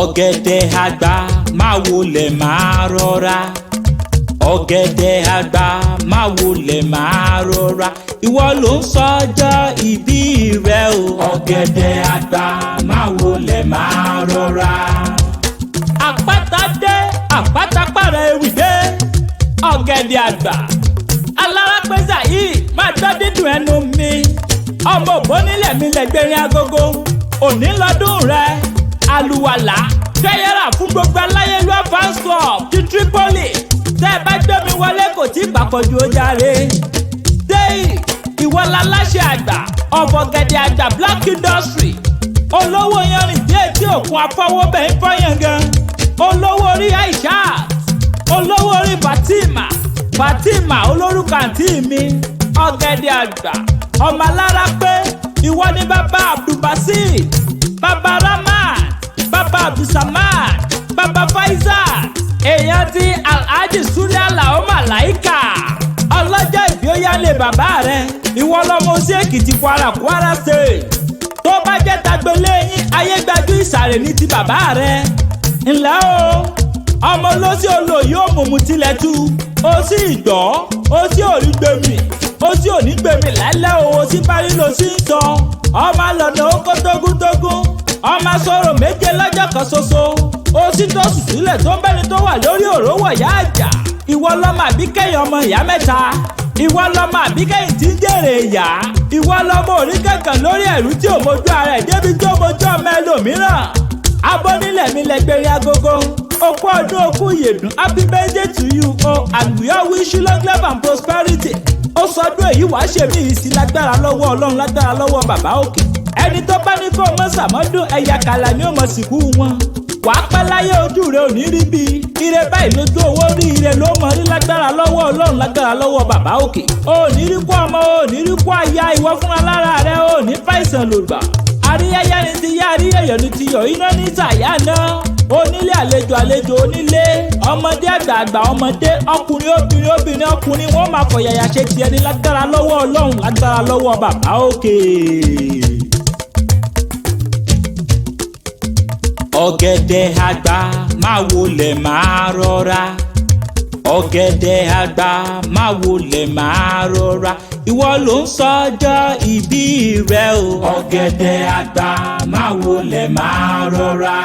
ọ̀gẹ̀dẹ̀ àgbà máa wọlẹ̀ máa rọra. ọ̀gẹ̀dẹ̀ àgbà máa wọlẹ̀ máa rọra. ìwọ ló ń sọjọ́ ìbí rẹ o. ọ̀gẹ̀dẹ̀ àgbà máa wọlẹ̀ máa rọra. àpáta dé àpáta Apataewi dé. ọ̀gẹ̀dẹ̀ àgbà alárápẹ́sà yìí máa dọ́ dídùn ẹnu mi. ọmọ òbónílẹ̀ mi lẹ́gbẹ̀rin agogo. òní lọ́dún rẹ àlùwàlà kẹ́yẹ́rà fún gbogbo aláyélúwà fans club ti Tripoli. tẹ́ ẹ bá gbé mi wọlé kò tí ì pàpọ̀jù ó jàre. déyì ìwọ láláṣẹ àgbà ọ̀fọ̀gẹ̀dẹ̀ àgbà black industry. olówó yanrìn dé etí òkun afọwọ́bẹ̀ ń fọyín gan. olówó orí Aishat olówó orí Fatima olórúkọ àǹtí mi. ọ̀gẹ̀dẹ̀ àgbà ọmọ alára pé ìwọ ni bàbá Abdulbasir, bàbá Rahman, bàbá Abdulsamad, bàbá Faisal. èèyàn ti Alhaji Sule Alao Malaika. ọlọ́jọ́ ìbí ó yálé bàbá rẹ̀. ìwọ lọmọ sí Èkìtì Kwara State. tó bá jẹ́ tagbélé yín ayégbájú ìsàrè ní ti bàbá rẹ̀. ńlẹ́ o ọmọ olóṣì olóyè òmùmù tilẹ̀ tú. ó sì gbọ́ ó sì ò rí gbèmí ó sì ò ní gbèmí lálẹ́ o sí parí ló sì ń sọ. ọmọ lọ́nà oko tógúntógún ọmọ sọ̀rọ̀ méje lọ́jọ́ kan ṣoṣo. ó sì tó sùn sílẹ̀ tó ń bẹ́ni tó wà lórí òrówó ìyá àjà. ìwọ lọ́mọ àbíkẹ́yìn ọmọ ìyá mẹ́ta. ìwọ lọ́mọ àbíkẹ́yìn tí ń jèrè ìyá. ìwọ lọ́mọ orí kankan lórí ẹ̀rú tí ò mójú ara ẹ̀ débi tó mójú ọmọ ẹlòmíràn. abọ́nílẹ̀ mi lẹ́gbẹ̀rin agogo. okú ọdún okú ìyèdùn happy birthday to you and we all wish you long life and prosperity. ó sọdún èyí wàá ṣe mí ìsìn lágbára lọ́wọ́ Ọlọ́run lágbára lọ́wọ́ bàbá òkè. ẹni tó bá ní kó o mọ̀ sàmọ́dún ẹ̀yà kàlà ni ó mọ̀ sìnkú wọn. wàá pẹ́ láyé ojú rẹ ò ní rí bí. ire báyìí lójú owó rí ire ló mọ̀ rí lágbára lọ́wọ́ Ọlọ́run lágbára lọ́wọ́ bàbá òkè. o ò ní rí kú ọmọ o ò ní rí kú aya ìwọ fúnra lára rẹ o ò ní fàìsàn lògbà. àríyáyá ni ti yá àríyáyọ̀ ni ti yọ̀ iná ní sàyà náà. onílé àlejò onílé ọmọdé àgbààgbà ọmọdé ọkùnrin obìnrin ọkùnrin wọn máa fọ̀yàyà ṣe tiẹ̀ ní lágbára lọ́wọ́ Ọlọ́run lágbára lọ́wọ́ bàbá òkè. ọ̀gẹ̀dẹ̀ àgbà máa wọlẹ̀ máa rọra. ọ̀gẹ̀dẹ̀ àgbà máa wọlẹ̀ máa rọra. ìwọ ló ń sọjọ́ ìbí rẹ o. ọ̀gẹ̀dẹ̀ àgbà máa wọlẹ̀ máa rọra.